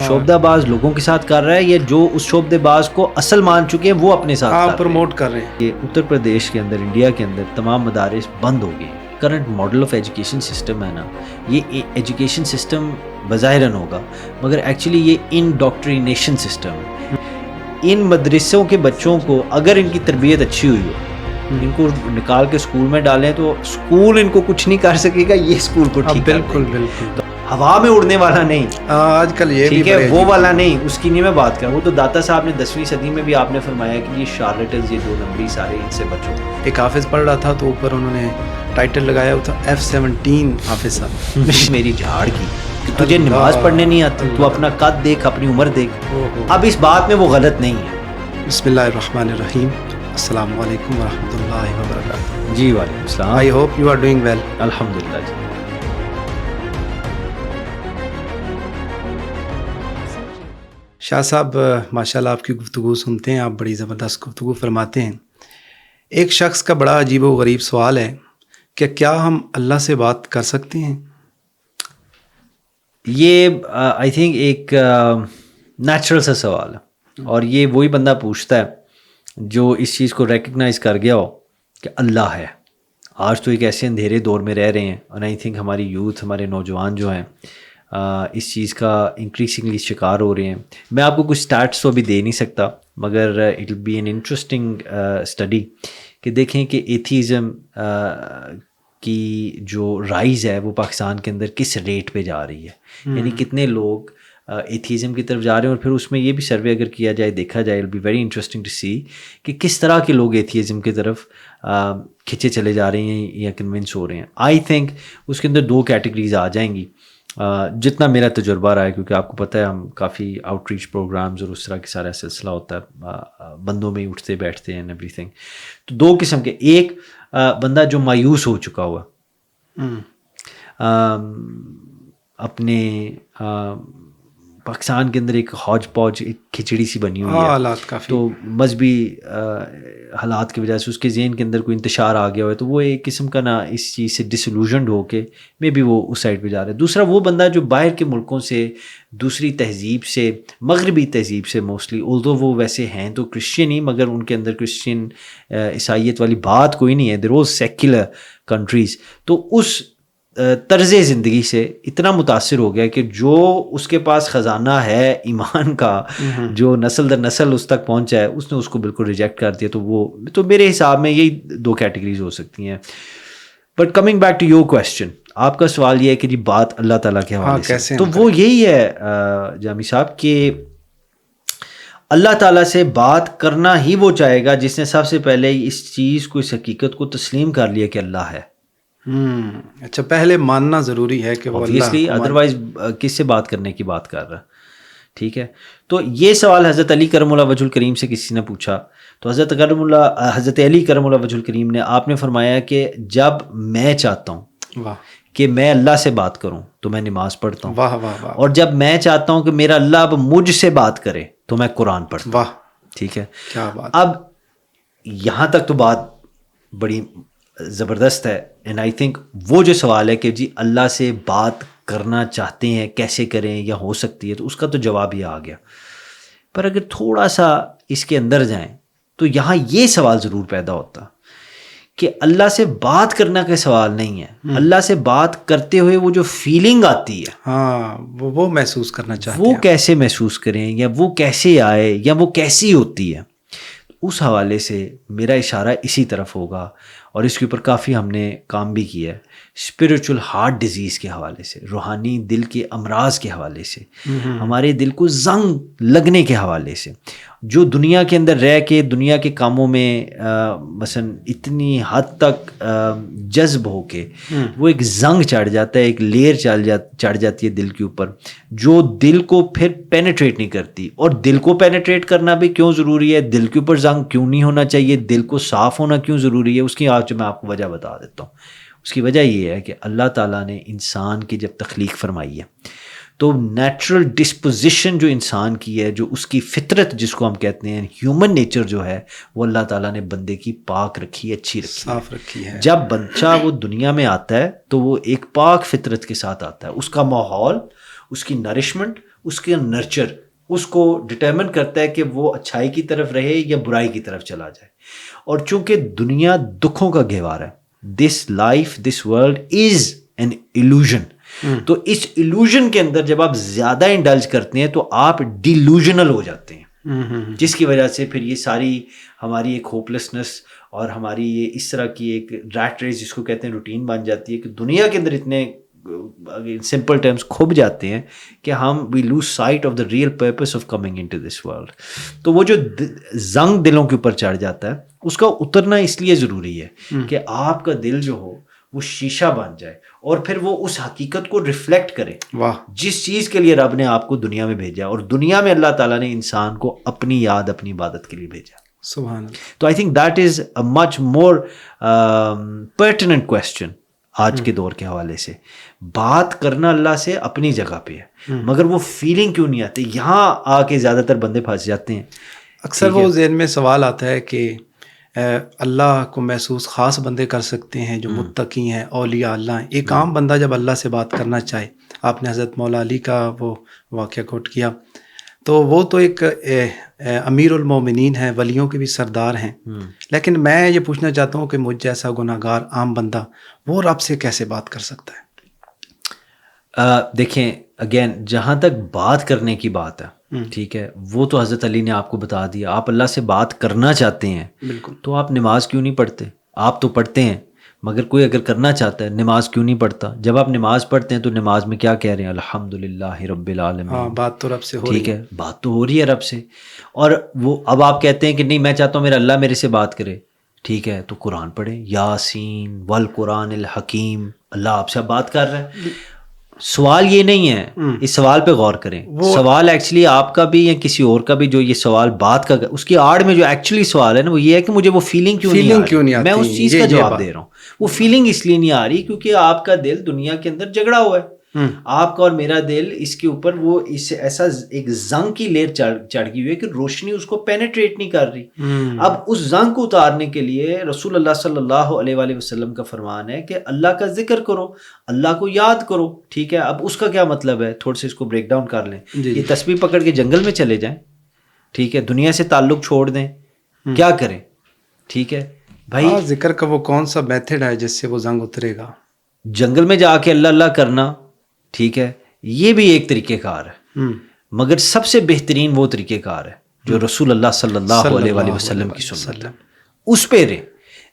شعبدہ باز لوگوں کے ساتھ کر رہا ہے یا جو اس شعبدہ باز کو اصل مان چکے ہیں وہ اپنے ساتھ پروموٹ کر رہے ہیں. یہ اتر پردیش کے اندر، انڈیا کے اندر تمام مدارس بند ہو گئے ہیں. Current model of education system ہے نا، یہ ایجوکیشن سسٹم بظاہراً ہوگا مگر ایکچولی یہ انڈاکٹرینیشن سسٹم ہے. ان مدرسوں کے بچوں کو اگر ان کی تربیت اچھی ہوئی ہو، ان کو نکال کے اسکول میں ڈالیں تو اسکول ان کو کچھ نہیں کر سکے گا، یہ اسکول کو ٹھیک کر دے گا. بالکل ہوا میں اڑنے والا نہیں، آج کل یہ ٹھیک ہے، وہ والا نہیں، اس کی نہیں میں بات کروں. وہ تو داتا صاحب نے 10ویں صدی میں بھی آپ نے فرمایا کہ یہ شارلٹنز، یہ 2 نمبری سارے ان سے بچو. ایک حافظ پڑھ رہا تھا تو اوپر انہوں نے ٹائٹل لگایا ہوا تھا F17 حافظ صاحب. میری جھاڑ کی کہ تجھے نماز پڑھنے نہیں آتی، تو اپنا قد دیکھ، اپنی عمر دیکھ. اب اس بات میں وہ غلط نہیں ہے. بسم اللہ الرحمن الرحیم. السلام علیکم ورحمۃ اللہ وبرکاتہ. جی وعلیکم السلام. I hope you are doing well. الحمدللہ جی. شاہ صاحب ماشاء اللہ آپ کی گفتگو سنتے ہیں، آپ بڑی زبردست گفتگو فرماتے ہیں. ایک شخص کا بڑا عجیب و غریب سوال ہے کہ کیا ہم اللہ سے بات کر سکتے ہیں؟ یہ آئی تھنک ایک نیچرل سا سوال ہے، اور یہ وہی بندہ پوچھتا ہے جو اس چیز کو ریکگنائز کر گیا ہو کہ اللہ ہے. آج تو ایک ایسے اندھیرے دور میں رہ رہے ہیں، اور آئی تھنک ہماری یوتھ، ہمارے نوجوان جو ہیں اس چیز کا انکریزنگلی شکار ہو رہے ہیں. میں آپ کو کچھ اسٹارٹس تو ابھی دے نہیں سکتا، مگر it will be an interesting study کہ دیکھیں کہ ایتھیزم کی جو رائز ہے وہ پاکستان کے اندر کس ریٹ پہ جا رہی ہے. یعنی کتنے لوگ ایتھیزم کی طرف جا رہے ہیں، اور پھر اس میں یہ بھی سروے اگر کیا جائے، دیکھا جائے، it be very interesting to see کہ کس طرح کے لوگ ایتھیزم کی طرف کھنچے چلے جا رہے ہیں یا کنونس ہو رہے ہیں. آئی تھنک اس کے اندر 2 کیٹیگریز آ جائیں گی جتنا میرا تجربہ رہا ہے، کیونکہ آپ کو پتہ ہے ہم کافی آؤٹ ریچ پروگرامز اور اس طرح کی سارا سلسلہ ہوتا ہے، بندوں میں اٹھتے بیٹھتے ہیں ایوری تھنگ. تو 2 قسم کے، ایک بندہ جو مایوس ہو چکا ہوا اپنے پاکستان کے اندر ایک ہودج پوج، ایک کھچڑی سی بنی ہوئی ہے، تو مذہبی حالات کی وجہ سے اس کے ذہن کے اندر کوئی انتشار آ گیا ہوا ہے، تو وہ ایک قسم کا نا اس چیز سے ڈس الوژنڈ ہو کے میں بھی وہ اس سائڈ پہ جا رہا ہے. دوسرا وہ بندہ جو باہر کے ملکوں سے، دوسری تہذیب سے، مغربی تہذیب سے موسٹلی، اولدو وہ ویسے ہیں تو کرسچین ہی، مگر ان کے اندر کرسچین عیسائیت والی بات کوئی نہیں ہے، دیر واز سیکولر کنٹریز. تو اس طرز زندگی سے اتنا متاثر ہو گیا کہ جو اس کے پاس خزانہ ہے ایمان کا، جو نسل در نسل اس تک پہنچا ہے، اس نے اس کو بالکل ریجیکٹ کر دیا. تو وہ تو میرے حساب میں یہی 2 کیٹیگریز ہو سکتی ہیں. But coming back to your question, آپ کا سوال یہ ہے کہ جی بات اللہ تعالیٰ کے حوالے سے، تو وہ یہی ہے جامی صاحب کہ اللہ تعالیٰ سے بات کرنا ہی وہ چاہے گا جس نے سب سے پہلے اس چیز کو، اس حقیقت کو تسلیم کر لیا کہ اللہ ہے. اچھا، پہلے ماننا ضروری ہے کہ وہ اللہ، ادروائز کس سے بات کرنے کی بات کر رہا. ٹھیک ہے، تو یہ سوال حضرت علی کرم اللہ وجہ الکریم سے کسی نے پوچھا، تو حضرت علی کرم اللہ وجہ الکریم نے، آپ نے فرمایا کہ جب میں چاہتا ہوں کہ میں اللہ سے بات کروں تو میں نماز پڑھتا ہوں، اور جب میں چاہتا ہوں کہ میرا اللہ اب مجھ سے بات کرے تو میں قرآن پڑھتا ہوں. ٹھیک ہے، اب یہاں تک تو بات بڑی زبردست ہے. اینڈ آئی تھنک وہ جو سوال ہے کہ جی اللہ سے بات کرنا چاہتے ہیں کیسے کریں یا ہو سکتی ہے، تو اس کا تو جواب یہ آ گیا. پر اگر تھوڑا سا اس کے اندر جائیں تو یہاں یہ سوال ضرور پیدا ہوتا کہ اللہ سے بات کرنا کا سوال نہیں ہے، اللہ سے بات کرتے ہوئے وہ جو فیلنگ آتی ہے، وہ محسوس کرنا چاہتے ہیں، وہ کیسے محسوس کریں، یا وہ کیسے آئے، یا وہ کیسی ہوتی ہے. اس حوالے سے میرا اشارہ اسی طرف ہوگا، اور اس کے اوپر کافی ہم نے کام بھی کیا ہے، اسپریچول ہارٹ ڈیزیز کے حوالے سے، روحانی دل کے امراض کے حوالے سے، ہمارے دل کو زنگ لگنے کے حوالے سے، جو دنیا کے اندر رہ کے دنیا کے کاموں میں مثلا اتنی حد تک جذب ہو کے وہ ایک زنگ چڑھ جاتا ہے، ایک لیئر چڑھ جاتی ہے دل کے اوپر، جو دل کو پھر پینیٹریٹ نہیں کرتی. اور دل کو پینیٹریٹ کرنا بھی کیوں ضروری ہے، دل کے اوپر زنگ کیوں نہیں ہونا چاہیے، دل کو صاف ہونا کیوں ضروری ہے، اس کی آج میں آپ کو وجہ بتا دیتا ہوں. اس کی وجہ یہ ہے کہ اللہ تعالیٰ نے انسان کی جب تخلیق فرمائی ہے تو نیچرل ڈسپوزیشن جو انسان کی ہے، جو اس کی فطرت جس کو ہم کہتے ہیں ہیومن نیچر جو ہے، وہ اللہ تعالیٰ نے بندے کی پاک رکھی، اچھی رکھی، صاف رکھی ہے. جب بچہ وہ دنیا میں آتا ہے تو وہ ایک پاک فطرت کے ساتھ آتا ہے، اس کا ماحول، اس کی نرشمنٹ، اس کے نرچر اس کو ڈٹرمن کرتا ہے کہ وہ اچھائی کی طرف رہے یا برائی کی طرف چلا جائے. اور چونکہ دنیا دکھوں کا گہوارہ ہے, this life this world is an illusion, تو اس ایلوژن کے اندر جب آپ زیادہ انڈلج کرتے ہیں تو آپ ڈیلوژنل ہو جاتے ہیں, جس کی وجہ سے پھر یہ ساری ہماری ایک ہوپلیسنس اور ہماری یہ اس طرح کی ایک ریٹ ریس جس کو کہتے ہیں روٹین بن جاتی ہے کہ دنیا کے اندر اتنے سمپل ٹرمز کھب جاتے ہیں کہ ہم we lose sight of the real purpose of coming into this world. تو وہ جو زنگ دلوں کے اوپر چڑھ جاتا ہے اس کا اترنا اس لیے ضروری ہے کہ آپ کا دل جو ہو وہ شیشہ بن جائے اور پھر وہ اس حقیقت کو ریفلیکٹ کرے جس چیز کے لیے رب نے آپ کو دنیا میں بھیجا, اور دنیا میں اللہ تعالیٰ نے انسان کو اپنی یاد اپنی عبادت کے لیے بھیجا. سبحان اللہ. تو I think that is a much more pertinent question آج کے دور کے حوالے سے. بات کرنا اللہ سے اپنی جگہ پہ ہے, مگر وہ فیلنگ کیوں نہیں آتی, یہاں آ کے زیادہ تر بندے پھنس جاتے ہیں. اکثر وہ ذہن میں سوال آتا ہے کہ اللہ کو محسوس خاص بندے کر سکتے ہیں جو متقی ہیں, اولیاء اللہ ہیں. ایک عام بندہ جب اللہ سے بات کرنا چاہے, آپ نے حضرت مولا علی کا وہ واقعہ کوٹ کیا, تو وہ تو ایک امیر المومنین ہیں, ولیوں کے بھی سردار ہیں, لیکن میں یہ پوچھنا چاہتا ہوں کہ مجھ جیسا گناہ گار عام بندہ وہ رب سے کیسے بات کر سکتا ہے؟ دیکھیں اگین جہاں تک بات کرنے کی بات ہے, ٹھیک ہے, وہ تو حضرت علی نے آپ کو بتا دیا. آپ اللہ سے بات کرنا چاہتے ہیں بالکل, تو آپ نماز کیوں نہیں پڑھتے؟ آپ تو پڑھتے ہیں, مگر کوئی اگر کرنا چاہتا ہے نماز کیوں نہیں پڑھتا؟ جب آپ نماز پڑھتے ہیں تو نماز میں کیا کہہ رہے ہیں؟ الحمدللہ رب العالمین. ہاں, بات تو رب سے ہو رہی ہے. ٹھیک ہے, بات تو ہو رہی ہے رب سے. اور وہ اب آپ کہتے ہیں کہ نہیں میں چاہتا ہوں میرا اللہ میرے سے بات کرے, ٹھیک ہے, تو قرآن پڑھیں, یاسین والقرآن الحکیم, اللہ آپ سے بات کر رہا ہے. سوال یہ نہیں ہے, اس سوال پہ غور کریں. سوال ایکچولی آپ کا بھی یا کسی اور کا بھی جو یہ سوال بات کا, اس کی آڑ میں جو ایکچولی سوال ہے نا وہ یہ ہے کہ مجھے وہ فیلنگ کیوں نہیں آ رہی. میں اس چیز کا جواب دے رہا ہوں. وہ فیلنگ اس لیے نہیں آ رہی کیونکہ آپ کا دل دنیا کے اندر جھگڑا ہوا ہے. آپ کا اور میرا دل اس کے اوپر وہ اس ایسا ایک زنگ کی لیر چڑھ گئی ہوئی ہے کہ روشنی اس کو پینیٹریٹ نہیں کر رہی. اب اس زنگ کو اتارنے کے لیے رسول اللہ صلی اللہ علیہ وآلہ وسلم کا فرمان ہے کہ اللہ کا ذکر کرو, اللہ کو یاد کرو. ٹھیک ہے, اب اس کا کیا مطلب ہے, تھوڑا سا اس کو بریک ڈاؤن کر لیں. یہ تسبیح پکڑ کے جنگل میں چلے جائیں, ٹھیک ہے, دنیا سے تعلق چھوڑ دیں, کیا کریں؟ ٹھیک ہے بھائی, ذکر کا وہ کون سا میتھڈ ہے جس سے وہ زنگ اترے گا؟ جنگل میں جا کے اللہ اللہ کرنا, ٹھیک ہے, یہ بھی ایک طریقہ کار ہے, مگر سب سے بہترین وہ طریقہ کار ہے جو رسول اللہ صلی اللہ علیہ وآلہ وسلم کی سنت ہے, اس پہ رہیں.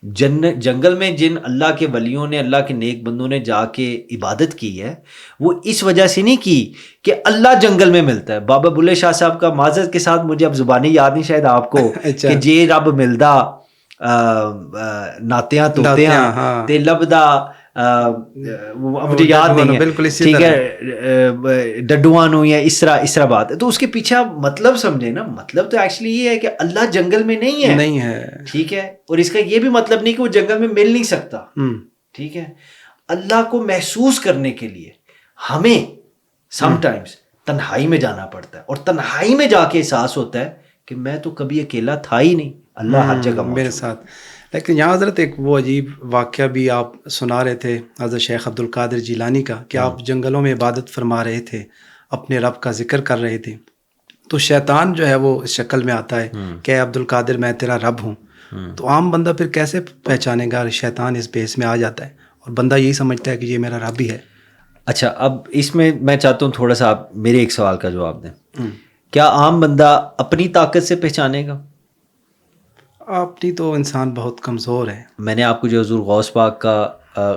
جنگل میں جن اللہ کے ولیوں نے, اللہ کے نیک بندوں نے جا کے عبادت کی ہے, وہ اس وجہ سے نہیں کی کہ اللہ جنگل میں ملتا ہے. بابا بلے شاہ صاحب کا معذرت کے ساتھ مجھے اب زبانی یاد نہیں شاید آپ کو کہ جے رب ملدا ناتیاں توتیاں تے لبدا, مجھے یاد نہیں ہے, ٹھیک ہے, ڈڈوان ہو یا اس طرح بات ہے. تو اس کے پیچھے آپ مطلب سمجھیں نا, مطلب تو ایکچولی یہ ہے کہ اللہ جنگل میں نہیں ہے, ٹھیک ہے, اور اس کا یہ بھی مطلب نہیں کہ وہ جنگل میں مل نہیں سکتا. ٹھیک ہے, اللہ کو محسوس کرنے کے لیے ہمیں سم ٹائمز تنہائی میں جانا پڑتا ہے, اور تنہائی میں جا کے احساس ہوتا ہے کہ میں تو کبھی اکیلا تھا ہی نہیں, اللہ ہر جگہ میرے ساتھ. لیکن یہاں حضرت ایک وہ عجیب واقعہ بھی آپ سنا رہے تھے حضرت شیخ عبد القادر جیلانی کا, کہ آپ جنگلوں میں عبادت فرما رہے تھے, اپنے رب کا ذکر کر رہے تھے, تو شیطان جو ہے وہ اس شکل میں آتا ہے کہ اے عبد القادر میں تیرا رب ہوں. تو عام بندہ پھر کیسے پہچانے گا؟ شیطان اس بیس میں آ جاتا ہے اور بندہ یہی سمجھتا ہے کہ یہ میرا رب ہی ہے. اچھا, اب اس میں میں چاہتا ہوں تھوڑا سا آپ میرے ایک سوال کا جواب دیں. کیا عام بندہ اپنی طاقت سے پہچانے گا؟ اپنی تو انسان بہت کمزور ہے. میں نے آپ کو جو حضور غوث پاک کا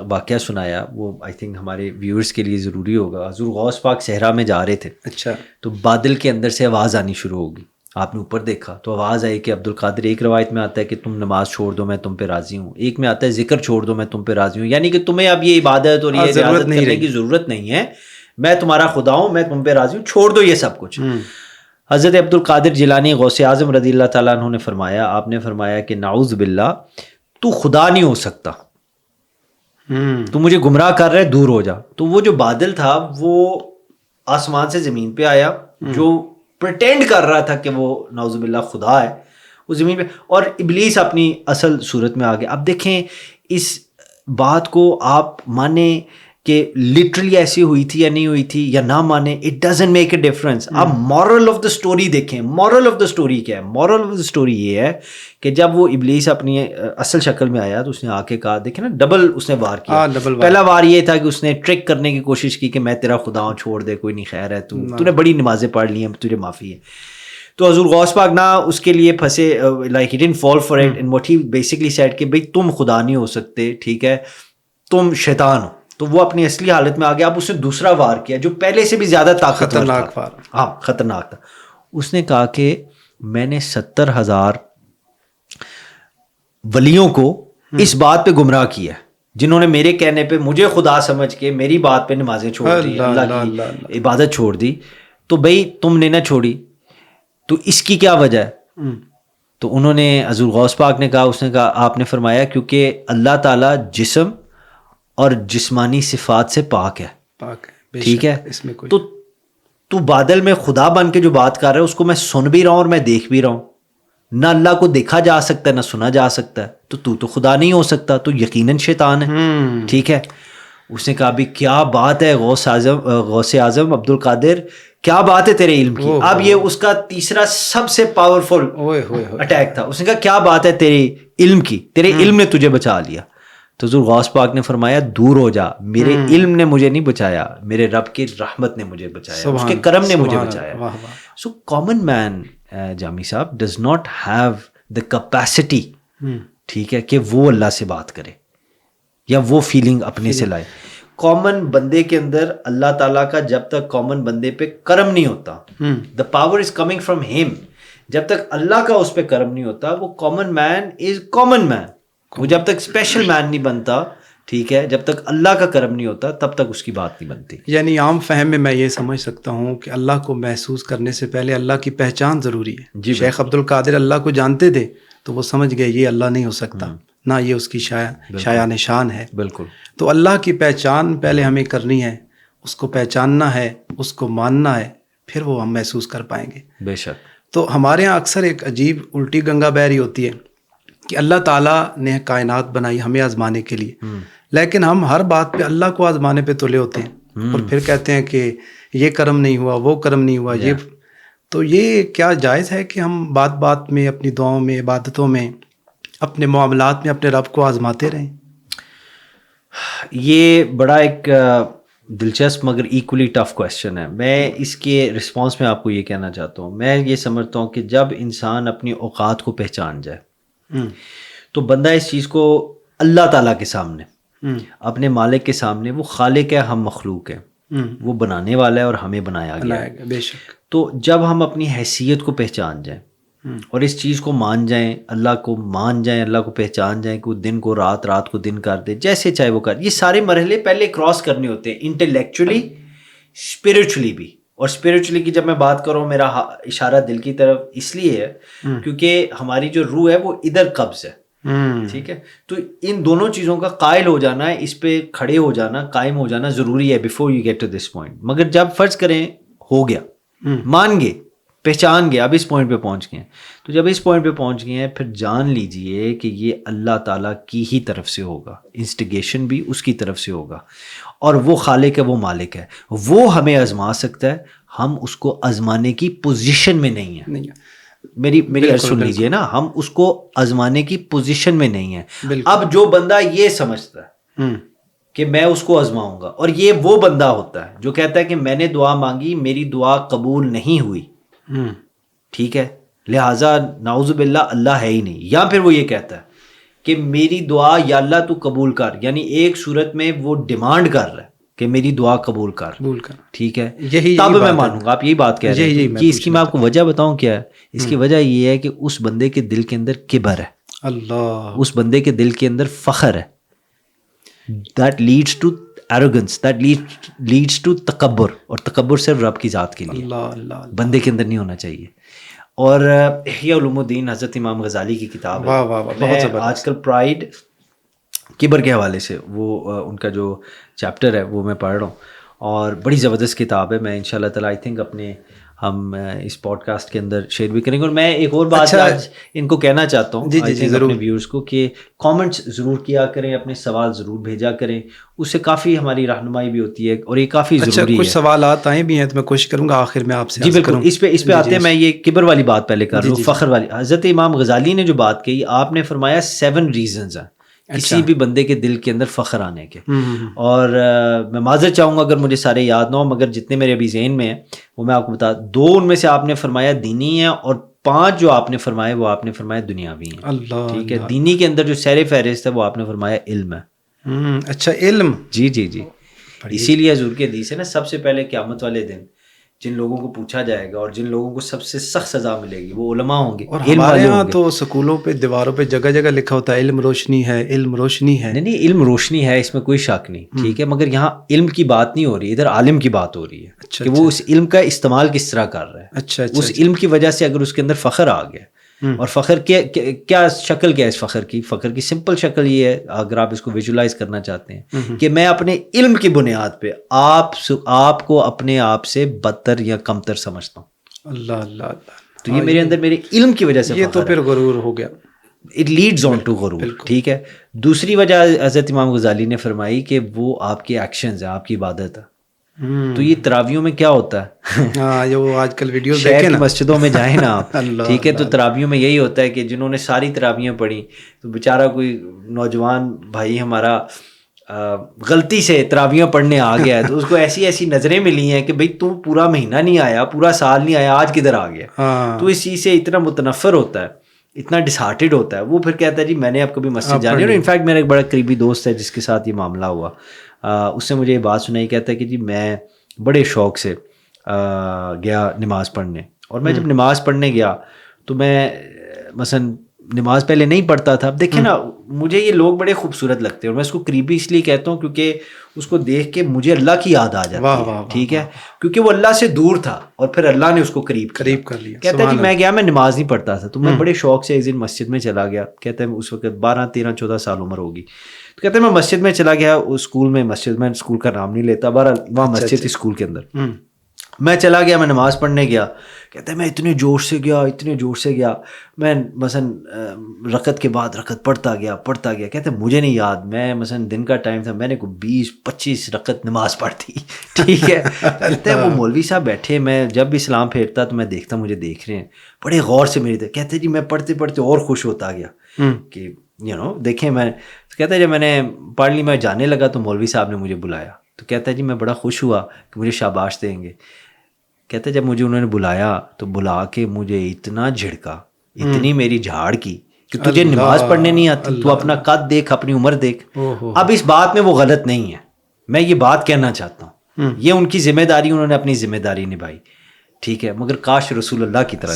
واقعہ سنایا وہ آئی تھنک ہمارے ویورز کے لیے ضروری ہوگا. حضور غوث پاک صحرا میں جا رہے تھے, اچھا, تو بادل کے اندر سے آواز آنی شروع ہوگی. آپ نے اوپر دیکھا تو آواز آئی کہ عبد القادر, ایک روایت میں آتا ہے کہ تم نماز چھوڑ دو میں تم پہ راضی ہوں, ایک میں آتا ہے ذکر چھوڑ دو میں تم پہ راضی ہوں, یعنی کہ تمہیں اب یہ عبادت اور یہ ریاضت کرنے کی ضرورت نہیں ہے, میں تمہارا خدا ہوں, میں تم پہ راضی ہوں, چھوڑ دو یہ سب کچھ. حضرت عبد القادر جیلانی غوث اعظم رضی اللہ تعالیٰ عنہ نے فرمایا, آپ نے فرمایا کہ نعوذ باللہ تو خدا نہیں ہو سکتا, تو مجھے گمراہ کر رہا ہے, دور ہو جا. تو وہ جو بادل تھا وہ آسمان سے زمین پہ آیا, جو پریٹینڈ کر رہا تھا کہ وہ نعوذ باللہ خدا ہے, وہ زمین پہ, اور ابلیس اپنی اصل صورت میں آ گیا. اب دیکھیں اس بات کو آپ مانیں کہ لٹرلی ایسی ہوئی تھی یا نہیں ہوئی تھی یا نہ مانے, it doesn't make a difference. آپ مورل آف دا اسٹوری دیکھیں. مورل آف دا اسٹوری کیا ہے؟ مورل آف دا اسٹوری یہ ہے کہ جب وہ ابلیس اپنی اصل شکل میں آیا تو اس نے آ کے کہا, دیکھیں نا ڈبل اس نے وار کیا. پہلا وار یہ تھا کہ اس نے ٹرک کرنے کی کوشش کی کہ میں تیرا خدا ہوں, چھوڑ دے, کوئی نہیں, خیر ہے, تو نے بڑی نمازیں پڑھ لی ہیں, تجھے معافی ہے. تو حضور غوث پاک نہ اس کے لیے پھنسے, like he didn't fall for it, and what he basically said کہ بھائی تم خدا نہیں ہو سکتے, ٹھیک ہے, تم شیطان ہو. تو وہ اپنی اصلی حالت میں آ گیا. اب اس نے دوسرا وار کیا جو پہلے سے بھی زیادہ طاقتور تھا, ہاں خطرناک تھا. اس نے کہا کہ میں نے 70,000 ولیوں کو اس بات پہ گمراہ کیا ہے جنہوں نے میرے کہنے پہ مجھے خدا سمجھ کے میری بات پہ نمازیں چھوڑ دی, اللہ کی عبادت چھوڑ دی. تو بھائی تم نے نہ چھوڑی, تو اس کی کیا وجہ ہے؟ تو انہوں نے, حضور غوث پاک نے کہا, اس نے کہا, آپ نے فرمایا کیونکہ اللہ تعالیٰ جسم اور جسمانی صفات سے پاک ہے, ٹھیک ہے. تو بادل میں خدا بن کے جو بات کر رہا ہے اس کو میں سن بھی رہا ہوں اور میں دیکھ بھی رہا ہوں. نہ اللہ کو دیکھا جا سکتا ہے نہ سنا جا سکتا ہے, تو خدا نہیں ہو سکتا, تو یقیناً شیطان ہے, ٹھیک ہے. اس نے کہا بھی کیا بات ہے غوث اعظم عبد القادر, کیا بات ہے تیرے علم کی. اب یہ اس کا تیسرا سب سے پاورفل اٹیک تھا. اس نے کہا کیا بات ہے تیرے علم کی, تیرے علم نے تجھے بچا لیا. تو حضور غوث پاک نے فرمایا دور ہو جا, میرے علم نے مجھے نہیں بچایا, میرے رب کی رحمت نے مجھے بچایا, اس کے کرم نے مجھے بچایا. سو کامن مین جامی صاحب does not have the capacity, ٹھیک ہے, کہ وہ اللہ سے بات کرے یا وہ فیلنگ اپنے سے لائے. کامن بندے کے اندر اللہ تعالیٰ کا جب تک کامن بندے پہ کرم نہیں ہوتا, the power is coming from ہم, جب تک اللہ کا اس پہ کرم نہیں ہوتا وہ common man is common man. وہ جب تک اسپیشل مین نہیں بنتا, ٹھیک ہے, جب تک اللہ کا کرم نہیں ہوتا تب تک اس کی بات نہیں بنتی. یعنی عام فہم میں یہ سمجھ سکتا ہوں کہ اللہ کو محسوس کرنے سے پہلے اللہ کی پہچان ضروری ہے. جی شیخ عبد القادر اللہ کو جانتے تھے تو وہ سمجھ گئے یہ اللہ نہیں ہو سکتا, نہ یہ اس کی شایان شان ہے. بالکل. تو اللہ کی پہچان پہلے ہمیں کرنی ہے, اس کو پہچاننا ہے, اس کو ماننا ہے, پھر وہ ہم محسوس کر پائیں گے. بے شک. تو ہمارے یہاں اکثر ایک عجیب الٹی گنگا بہہ رہی ہوتی ہے کہ اللہ تعالیٰ نے کائنات بنائی ہمیں آزمانے کے لیے, لیکن ہم ہر بات پہ اللہ کو آزمانے پہ تلے ہوتے ہیں اور پھر کہتے ہیں کہ یہ کرم نہیں ہوا, وہ کرم نہیں ہوا, یہ. تو یہ کیا جائز ہے کہ ہم بات بات میں, اپنی دعاؤں میں, عبادتوں میں, اپنے معاملات میں اپنے رب کو آزماتے رہیں؟ یہ بڑا ایک دلچسپ مگر ایکولی ٹف کویشچن ہے. میں اس کے رسپانس میں آپ کو یہ کہنا چاہتا ہوں, میں یہ سمجھتا ہوں کہ جب انسان اپنی اوقات کو پہچان جائے تو بندہ اس چیز کو اللہ تعالیٰ کے سامنے, اپنے مالک کے سامنے, وہ خالق ہے, ہم مخلوق ہیں, وہ بنانے والا ہے اور ہمیں بنایا گیا ہے. بے شک. تو جب ہم اپنی حیثیت کو پہچان جائیں اور اس چیز کو مان جائیں, اللہ کو مان جائیں, اللہ کو پہچان جائیں کہ وہ دن کو رات, رات کو دن کر دے, جیسے چاہے وہ کر. یہ سارے مرحلے پہلے کراس کرنے ہوتے ہیں, انٹلیکچولی, اسپرچولی بھی. اور اسپرچولی کی جب میں بات کروں, میرا اشارہ دل کی طرف اس لیے ہے کیونکہ ہماری جو روح ہے وہ ادھر قبض ہے, ٹھیک ہے. تو ان دونوں چیزوں کا قائل ہو جانا ہے, اس پہ کھڑے ہو جانا, قائم ہو جانا ضروری ہے before you get to this point. مگر جب فرض کریں ہو گیا, مان گئے, پہچان گئے, اب اس پوائنٹ پہ پہنچ گئے ہیں, تو جب اس پوائنٹ پہ پہنچ گئے ہیں پھر جان لیجئے کہ یہ اللہ تعالیٰ کی ہی طرف سے ہوگا, انسٹیگیشن بھی اس کی طرف سے ہوگا, اور وہ خالق ہے, وہ مالک ہے, وہ ہمیں آزما سکتا ہے, ہم اس کو آزمانے کی پوزیشن میں نہیں ہیں. میری عرض سن لیجئے نا, ہم اس کو آزمانے کی پوزیشن میں نہیں ہیں. اب جو بندہ یہ سمجھتا ہے کہ میں اس کو آزماؤں گا, اور یہ وہ بندہ ہوتا ہے جو کہتا ہے کہ میں نے دعا مانگی, میری دعا قبول نہیں ہوئی, ٹھیک ہے, لہٰذا نعوذ باللہ اللہ ہے ہی نہیں. یا پھر وہ یہ کہتا ہے کہ میری دعا یا اللہ تو قبول کر, یعنی ایک صورت میں وہ ڈیمانڈ کر رہا ہے کہ میری دعا قبول کر, ٹھیک ہے, تب میں مانوں گا. آپ یہی بات کہہ رہے ہیں کہ اس کی میں آپ کو وجہ بتاؤں کیا ہے. اس کی وجہ یہ ہے کہ اس بندے کے دل کے اندر کبر ہے, اللہ, اس بندے کے دل کے اندر فخر ہے. That leads to arrogance, that leads to تکبر, اور تکبر صرف رب کی ذات کے لیے, بندے کے اندر نہیں ہونا چاہیے. اور احیاء علوم الدین حضرت امام غزالی کی کتاب ہے. میں آج کل پرائڈ کبر کے حوالے سے وہ ان کا جو چیپٹر ہے وہ میں پڑھ رہا ہوں, اور بڑی زبردست کتاب ہے. میں انشاءاللہ تعالیٰ آئی تھنک اپنے ہم اس پوڈ کاسٹ کے اندر شیئر بھی کریں گے. اور میں ایک اور بات آج ان کو کہنا چاہتا ہوں اپنے ویورز کو کہ کامنٹس ضرور کیا کریں, اپنے سوال ضرور بھیجا کریں, اس سے کافی ہماری رہنمائی بھی ہوتی ہے اور یہ کافی ضروری ہے. کچھ سوالات آئے بھی ہیں تو میں کوشش کروں گا آخر میں آپ سے. جی بالکل, اس پہ آتے ہیں. میں یہ کبر والی بات پہلے کر رہا ہوں, فخر والی. حضرت امام غزالی نے جو بات کہی, آپ نے فرمایا 7 ریزنز ہیں کسی بھی بندے کے دل کے اندر فخر آنے کے. اور میں معذرت چاہوں گا اگر مجھے سارے یاد نہ ہوں, مگر جتنے میرے ابھی ذہن میں ہیں وہ میں آپ کو بتا. 2 ان میں سے آپ نے فرمایا دینی ہیں, اور 5 جو آپ نے فرمایا وہ آپ نے فرمایا دنیاوی ہیں. ٹھیک ہے, دینی کے اندر جو سیر فہرست ہے وہ آپ نے فرمایا علم ہے. اچھا, علم. جی جی جی, اسی لیے حضور کے حدیث ہے نا, سب سے پہلے قیامت والے دن جن لوگوں کو پوچھا جائے گا اور جن لوگوں کو سب سے سخت سزا ملے گی وہ علماء ہوں گے. اور ہمارے یہاں تو سکولوں پہ دیواروں پہ جگہ جگہ لکھا ہوتا ہے علم روشنی ہے, علم روشنی ہے. نہیں, علم روشنی ہے, اس میں کوئی شک نہیں. ٹھیک ہے, مگر یہاں علم کی بات نہیں ہو رہی, ادھر عالم کی بات ہو رہی ہے کہ وہ اس علم کا استعمال کس طرح کر رہا ہے. اچھا, اس علم کی وجہ سے اگر اس کے اندر فخر آ گیا, اور فخر کیا شکل کیا ہے اس فخر کی؟ فخر کی سمپل شکل یہ ہے, اگر آپ اس کو ویژولائز کرنا چاہتے ہیں, کہ میں اپنے علم کی بنیاد پہ آپ کو اپنے آپ سے بدتر یا کمتر سمجھتا ہوں. اللہ اللہ اللہ. تو یہ میرے اندر میرے علم کی وجہ سے یہ تو پھر غرور ہو گیا. اٹ لیڈز آن ٹو غرور. ٹھیک ہے. دوسری وجہ حضرت امام غزالی نے فرمائی کہ وہ آپ کے ایکشنز ہیں, آپ کی عبادت ہے. تو یہ تراویحوں میں کیا ہوتا ہے؟ ہاں, جو آج کل ویڈیوز دیکھیں نا, مسجدوں میں جائیں نا آپ, ٹھیک ہے, تو تراویحوں میں یہی ہوتا ہے کہ جنہوں نے ساری تراویحیں پڑھی تو بیچارہ کوئی نوجوان بھائی ہمارا غلطی سے تراویحیں پڑھنے آ گیا ہے, تو اس کو ایسی ایسی نظریں ملی ہیں کہ بھئی تو پورا مہینہ نہیں آیا, پورا سال نہیں آیا, آج کدھر آ گیا. تو اس چیز سے اتنا متنفر ہوتا ہے, اتنا ڈسہارٹیڈ ہوتا ہے, وہ پھر کہتا ہے جی میں نے اب کبھی مسجد جانی. اور انفیکٹ میرا ایک بڑا قریبی دوست ہے جس کے ساتھ یہ معاملہ ہوا, اس سے مجھے یہ بات سنائی, کہتا ہے کہ جی میں بڑے شوق سے گیا نماز پڑھنے, اور میں جب نماز پڑھنے گیا تو میں مثلا نماز پہلے نہیں پڑھتا تھا. اب دیکھیں نا, مجھے یہ لوگ بڑے خوبصورت لگتے ہیں, اور میں اس کو قریبی اس لیے کہتا ہوں کیونکہ اس کو دیکھ کے مجھے اللہ کی یاد آ جاتی ہے. ٹھیک ہے, کیونکہ وہ اللہ سے دور تھا اور پھر اللہ نے اس کو قریب کر لیا. کہتا ہے جی میں گیا, میں نماز نہیں پڑھتا تھا, تو میں بڑے شوق سے ایک دن مسجد میں چلا گیا. کہتا ہے اس وقت 12 13 14 سال عمر ہوگی. تو کہتے ہیں میں مسجد میں چلا گیا, اس اسکول میں, مسجد میں اسکول کا نام نہیں لیتا, بہرحال وہاں مسجد تھی اسکول کے اندر. میں چلا گیا, میں نماز پڑھنے گیا. کہتے ہیں میں اتنے جوش سے گیا, میں مثلا رکعت کے بعد رکعت پڑھتا گیا. کہتے ہیں مجھے نہیں یاد, میں مثلا دن کا ٹائم تھا, میں نے کوئی 20-25 رکعت نماز پڑھی. ٹھیک ہے. کہتے ہیں وہ مولوی صاحب بیٹھے, میں جب بھی سلام پھیرتا تو میں دیکھتا مجھے دیکھ رہے ہیں بڑے غور سے میری طرف. کہتے ہیں جی میں پڑھتے پڑھتے اور خوش ہوتا گیا کہ دیکھیں میں. کہتا ہے جب میں نے پڑھ لی, میں جانے لگا تو مولوی صاحب نے مجھے بلایا. تو کہتا ہے جی میں بڑا خوش ہوا کہ مجھے شاباش دیں گے. کہتا ہے جب مجھے انہوں نے بلایا تو بلا کے مجھے اتنا جھڑکا, اتنی میری جھاڑ کی کہ تجھے نماز پڑھنے نہیں آتی, تو اپنا قد دیکھ, اپنی عمر دیکھ. اب اس بات میں وہ غلط نہیں ہے, میں یہ بات کہنا چاہتا ہوں, یہ ان کی ذمہ داری, انہوں نے اپنی ذمہ داری نبھائی. ٹھیک ہے, مگر کاش رسول اللہ کی طرح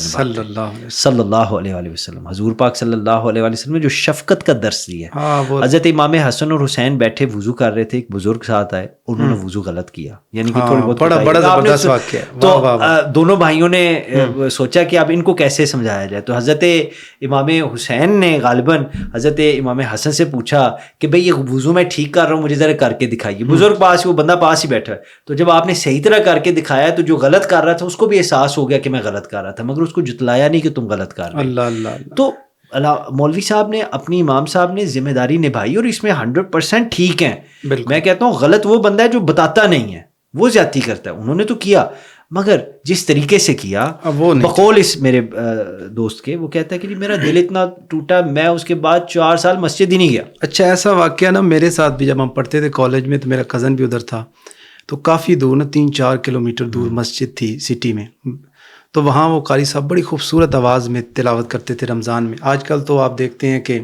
صلی اللہ علیہ وسلم, حضور پاک صلی اللہ علیہ وسلم نے جو شفقت کا درس دیا ہے. حضرت امام حسن اور حسین بیٹھے وضو کر رہے تھے, ایک بزرگ ساتھ آئے, انہوں نے وضو غلط کیا, یعنی کہ تھوڑی بہت بڑا زبردست واقعہ. تو دونوں بھائیوں نے سوچا کہ اب ان کو کیسے سمجھایا جائے. تو حضرت امام حسین نے غالباً حضرت امام حسن سے پوچھا کہ بھئی یہ وضو میں ٹھیک کر رہا ہوں, مجھے ذرا کر کے دکھائیے. بزرگ پاس, وہ بندہ پاس ہی بیٹھا ہے. تو جب آپ نے صحیح طرح کر کے دکھایا تو جو غلط کر رہا تھا اس کو بھی احساس ہو گیا کہ میں غلط کر رہا تھا, مگر اس کو جتلایا نہیں کہ تم غلط کر رہے. اللہ اللہ. تو مولوی صاحب نے, اپنی امام صاحب نے ذمہ داری نبھائی, اور اس میں 100% ٹھیک ہیں. میں کہتا ہوں غلط وہ بندہ ہے جو بتاتا نہیں ہے, وہ زیادتی کرتا ہے. انہوں نے تو کیا, مگر جس طریقے سے کیا, بقول اس میرے دوست کے, وہ کہتا ہے کہ میرا دل اتنا ٹوٹا, میں اس کے بعد 4 سال مسجد ہی نہیں گیا. اچھا, ایسا واقعہ نا میرے ساتھ بھی, جب ہم پڑھتے تھے کالج میں تو میرا کزن بھی ادھر تھا, تو کافی دور نا 3-4 کلومیٹر دور مسجد تھی سٹی میں. تو وہاں وہ قاری صاحب بڑی خوبصورت آواز میں تلاوت کرتے تھے رمضان میں. آج کل تو آپ دیکھتے ہیں کہ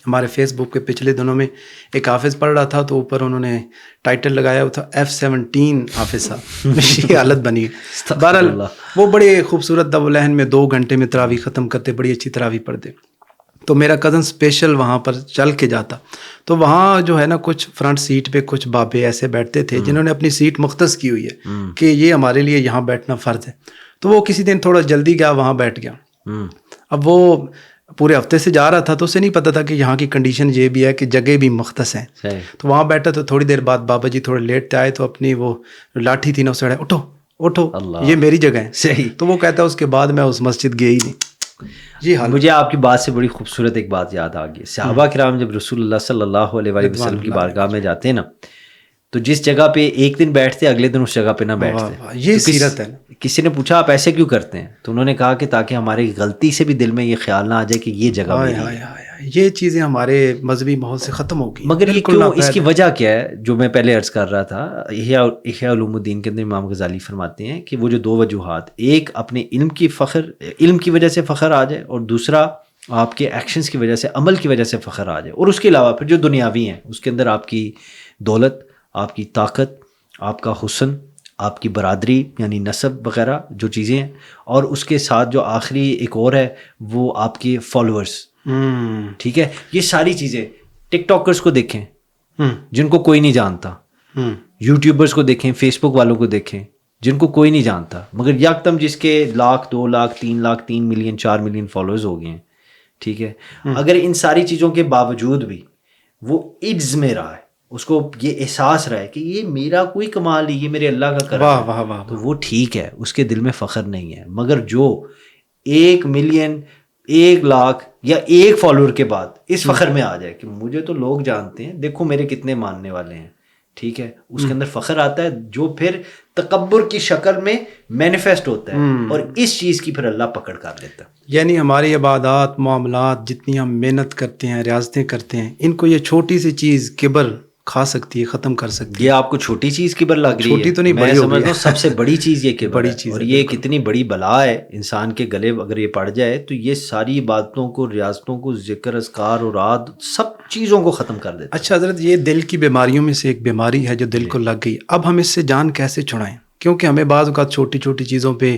ہمارے فیس بک کے پچھلے دنوں میں ایک حافظ پڑھ رہا تھا, تو اوپر انہوں نے ٹائٹل لگایا ہوا تھا F17 حافظ صاحب. یہ حالت بنی. بہرحال وہ بڑے خوبصورت دبلہن میں 2 گھنٹے میں تراویح ختم کرتے, بڑی اچھی تراویح پڑھتے. تو میرا کزن اسپیشل وہاں پر چل کے جاتا. تو وہاں جو ہے نا, کچھ فرنٹ سیٹ پہ کچھ بابے ایسے بیٹھتے تھے جنہوں نے اپنی سیٹ مختص کی ہوئی ہے کہ یہ ہمارے لیے یہاں بیٹھنا فرض ہے. تو وہ کسی دن تھوڑا جلدی گیا, وہاں بیٹھ گیا. اب وہ پورے ہفتے سے جا رہا تھا, تو اسے نہیں پتا تھا کہ یہاں کی کنڈیشن یہ بھی ہے کہ جگہ بھی مختص ہیں. تو وہاں بیٹھا, تو تھوڑی دیر بعد بابا جی تھوڑے لیٹ آئے, تو اپنی وہ لاٹھی تھی نا, اسے اٹھو اٹھو اللہ، یہ میری جگہ ہے. صحیح. تو وہ کہتا ہے اس کے بعد میں اس مسجد گیا ہی نہیں. جی حال. مجھے آپ کی بات سے بڑی خوبصورت ایک بات یاد آ گئی. صحابہ کرام جب رسول اللہ صلی اللہ علیہ وآلہ وسلم کی بارگاہ میں جاتے ہیں نا، تو جس جگہ پہ ایک دن بیٹھتے اگلے دن اس جگہ پہ نہ بیٹھتے. یہ سیرت ہے. کسی نے پوچھا آپ ایسے کیوں کرتے ہیں، تو انہوں نے کہا کہ تاکہ ہماری غلطی سے بھی دل میں یہ خیال نہ آ جائے کہ یہ جگہ میری ہے. یہ چیزیں ہمارے مذہبی ماحول سے ختم ہو گئی. مگر یہ کیوں، اس کی وجہ کیا ہے جو میں پہلے عرض کر رہا تھا. احیاء علوم الدین کے اندر امام غزالی فرماتے ہیں کہ وہ جو دو وجوہات، ایک اپنے علم کی وجہ سے فخر آ جائے، اور دوسرا آپ کے ایکشنز کی وجہ سے، عمل کی وجہ سے فخر آ جائے. اور اس کے علاوہ پھر جو دنیاوی ہیں اس کے اندر آپ کی دولت، آپ کی طاقت، آپ کا حسن، آپ کی برادری یعنی نسب وغیرہ جو چیزیں ہیں، اور اس کے ساتھ جو آخری ایک اور ہے وہ آپ کے فالوورز. ٹھیک ہے، یہ ساری چیزیں. ٹک ٹاکرز کو دیکھیں جن کو کوئی نہیں جانتا، یوٹیوبرز کو دیکھیں، فیس بک والوں کو دیکھیں جن کو کوئی نہیں جانتا، مگر یکدم جس کے 1,00,000 2,00,000 3,00,000 3 ملین 4 ملین فالوورز ہو گئے ہیں. ٹھیک ہے، اگر ان ساری چیزوں کے باوجود بھی وہ عجز میں رہا ہے، اس کو یہ احساس رہا ہے کہ یہ میرا کوئی کمال نہیں، یہ میرے اللہ کا کرم ہے، تو وہ ٹھیک ہے، اس کے دل میں فخر نہیں ہے. مگر جو 1 ملین 1,00,000 یا 1 فالوور کے بعد اس فخر میں آ جائے کہ مجھے تو لوگ جانتے ہیں، دیکھو میرے کتنے ماننے والے ہیں، ٹھیک ہے، اس کے اندر فخر آتا ہے جو پھر تکبر کی شکل میں مینیفیسٹ ہوتا ہے، اور اس چیز کی پھر اللہ پکڑ کر لیتا ہے. یعنی ہماری عبادات، معاملات، جتنی ہم محنت کرتے ہیں، ریاضتیں کرتے ہیں، ان کو یہ چھوٹی سی چیز کبر کھا سکتی ہے، ختم کر سکتی ہے. یہ آپ کو چھوٹی چیز کبر لگ رہی ہے، چھوٹی تو نہیں، میں بڑی سمجھتا ہوں سب سے بڑی چیز یہ کبر بڑی ہے. چیز اور یہ کتنی بڑی بلا ہے انسان کے گلے، اگر یہ پڑ جائے تو یہ ساری باتوں کو، ریاضتوں کو، ذکر، اذکار اور عاد، سب چیزوں کو ختم کر دیتا ہے. اچھا حضرت، یہ دل کی بیماریوں میں سے ایک بیماری ہے جو دل کو لگ گئی. اب ہم اس سے جان کیسے چھڑائیں؟ کیونکہ ہمیں بعض اوقات چھوٹی چھوٹی چیزوں پہ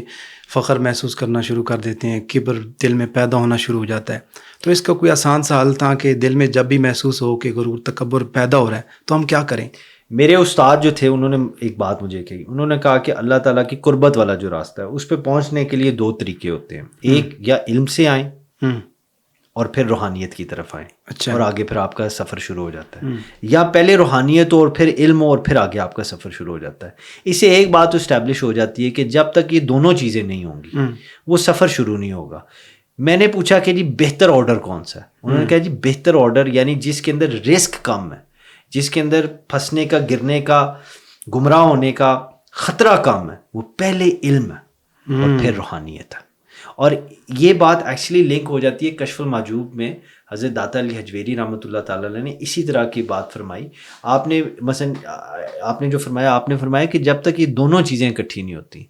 فخر محسوس کرنا شروع کر دیتے ہیں، کبر دل میں پیدا ہونا شروع ہو جاتا ہے. تو اس کا کوئی آسان سا حل تھا کہ دل میں جب بھی محسوس ہو کہ غرور، تکبر پیدا ہو رہا ہے تو ہم کیا کریں؟ میرے استاد جو تھے انہوں نے ایک بات مجھے کہی، انہوں نے کہا کہ اللہ تعالیٰ کی قربت والا جو راستہ ہے اس پہ پہنچنے کے لیے 2 طریقے ہوتے ہیں. ایک، یا علم سے آئیں اور پھر روحانیت کی طرف آئیں، اچھا، اور آگے پھر آپ کا سفر شروع ہو جاتا ہے. یا پہلے روحانیت اور پھر علم اور پھر آگے آپ کا سفر شروع ہو جاتا ہے. اس سے ایک بات اسٹیبلش ہو جاتی ہے کہ جب تک یہ دونوں چیزیں نہیں ہوں گی وہ سفر شروع نہیں ہوگا. میں نے پوچھا کہ جی بہتر آرڈر کون سا ہے؟ انہوں نے کہا جی بہتر آرڈر یعنی جس کے اندر رسک کم ہے، جس کے اندر پھنسنے کا، گرنے کا، گمراہ ہونے کا خطرہ کم ہے، وہ پہلے علم ہے اور پھر روحانیت ہے. اور یہ بات ایکچولی لنک ہو جاتی ہے کشف المحجوب میں. حضرت داتا علی حجویری رحمۃ اللہ تعالیٰ علیہ نے اسی طرح کی بات فرمائی. آپ نے مثلا آپ نے جو فرمایا، آپ نے فرمایا کہ جب تک یہ دونوں چیزیں اکٹھی نہیں ہوتی،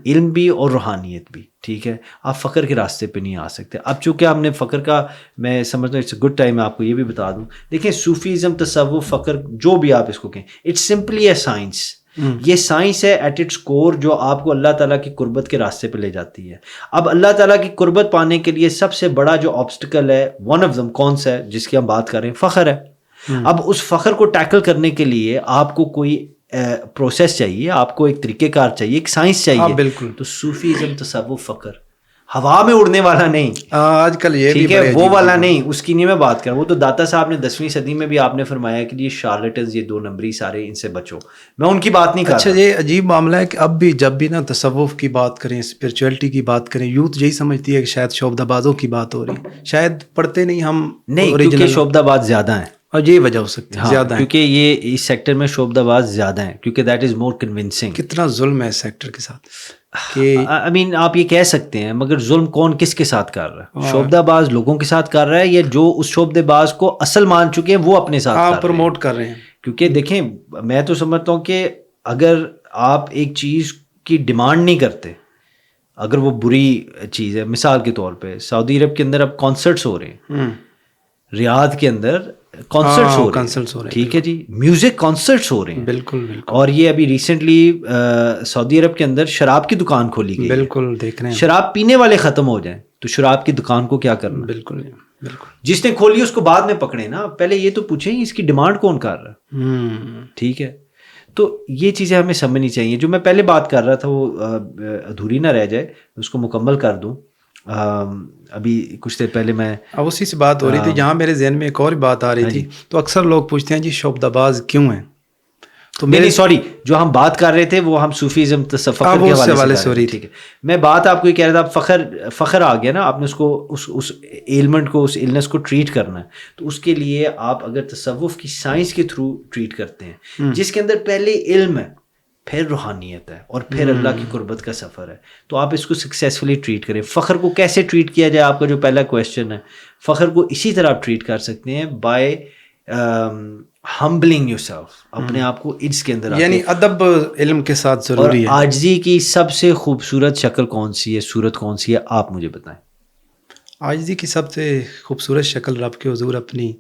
علم بھی اور روحانیت بھی، ٹھیک ہے، آپ فقر کے راستے پہ نہیں آ سکتے. اب چونکہ ہم نے فقر کا، میں سمجھتا ہوں اٹس اے گڈ ٹائم میں آپ کو یہ بھی بتا دوں. دیکھیں صوفیزم، تصوف، فقر، جو بھی آپ اس کو کہیں، اٹس سمپلی اے سائنس. یہ سائنس ہے ایٹ اٹس کور جو آپ کو اللہ تعالیٰ کی قربت کے راستے پہ لے جاتی ہے. اب اللہ تعالیٰ کی قربت پانے کے لیے سب سے بڑا جو آبسٹیکل ہے، ون آف دم کون سا ہے جس کی ہم بات کر رہے ہیں؟ فخر ہے. اب اس فخر کو ٹیکل کرنے کے لیے آپ کو کوئی پروسیس چاہیے، آپ کو ایک طریقہ کار چاہیے، ایک سائنس چاہیے. بالکل. تو صوفیزم، تصوف، فقر ہوا میں اڑنے والا نہیں، آج کل یہ ٹھیک ہے، وہ والا نہیں، اس کی نہیں میں بات کر رہا ہوں. وہ تو داتا صاحب نے 10ویں صدی میں بھی آپ نے فرمایا کہ یہ شارلٹنز، یہ 2 نمبری سارے، ان سے بچو. میں ان کی بات نہیں کر رہا. اچھا، یہ عجیب معاملہ ہے کہ اب بھی جب بھی نا تصوف کی بات کریں، اسپرچویلٹی کی بات کریں، یوتھ یہی سمجھتی ہے کہ شاید شعبدہ بازوں کی بات ہو رہی ہے. شاید پڑھتے نہیں ہم، نہیں، کیونکہ شعبدہ باز زیادہ ہیں، اور یہ وجہ ہو سکتی ہے زیادہ ہے، کیونکہ یہ اس سیکٹر میں شعبدہ باز زیادہ ہیں، کیونکہ دیٹ از مور کنونسنگ. کتنا ظلم ہے اس سیکٹر کے ساتھ. I mean آپ یہ کہہ سکتے ہیں، مگر ظلم کون کس کے ساتھ کر رہا ہے؟ شعبدہ باز لوگوں کے ساتھ کر رہا ہے، یا جو اس شعبدہ باز کو اصل مان چکے ہیں وہ اپنے ساتھ پروموٹ کر رہے ہیں؟ کیونکہ دیکھیں میں تو سمجھتا ہوں کہ اگر آپ ایک چیز کی ڈیمانڈ نہیں کرتے، اگر وہ بری چیز ہے، مثال کے طور پہ سعودی عرب کے اندر اب کانسرٹس ہو رہے ہیں، ریاض کے اندر کانسرٹس ہو رہے ہیں، ٹھیک ہے جی، میوزک کانسرٹس ہو رہے ہیں، بالکل بالکل. اور یہ ابھی ریسنٹلی سعودی عرب کے اندر شراب کی دکان کھولی گئی، بالکل دیکھ رہے ہیں. شراب پینے والے ختم ہو جائیں تو شراب کی دکان کو کیا کرنا؟ بالکل بالکل. جس نے کھولی اس کو بعد میں پکڑے نا، پہلے یہ تو پوچھیں اس کی ڈیمانڈ کون کر رہا ہے، ٹھیک ہے. تو یہ چیزیں ہمیں سمجھنی چاہیے. جو میں پہلے بات کر رہا تھا وہ ادھوری نہ رہ جائے، اس کو مکمل کر دوں. ابھی کچھ دیر پہلے میں اب اسی سے بات ہو رہی تھی جہاں میرے ذہن میں ایک اور بات آ رہی تھی. تو اکثر لوگ پوچھتے ہیں جی شعبدہ باز کیوں ہیں؟ تو نہیں سوری، جو ہم بات کر رہے تھے وہ ہم صوفیزم فخر کے حوالے سے ہو رہی تھی. میں بات آپ کو یہ کہہ رہا تھا، فخر آ گیا نا، آپ نے اس کو اس ایلمنٹ کو، اس النس کو ٹریٹ کرنا ہے، تو اس کے لیے آپ اگر تصوف کی سائنس کے تھرو ٹریٹ کرتے ہیں، جس کے اندر پہلے علم ہے، پھر روحانیت ہے، اور پھر اللہ کی قربت کا سفر ہے، تو آپ اس کو سکسیزفلی ٹریٹ کریں. فخر کو کیسے ٹریٹ کیا جائے، آپ کا جو پہلا کویشچن ہے، فخر کو اسی طرح آپ ٹریٹ کر سکتے ہیں، بائی ہمبلنگ یور سیلف، اپنے آپ کو عجز کے اندر، یعنی ادب علم کے ساتھ ضروری ہے. اور عاجزی کی سب سے خوبصورت شکل کون سی ہے، صورت کون سی ہے، آپ مجھے بتائیں. عاجزی کی سب سے خوبصورت شکل رب کے حضور اپنی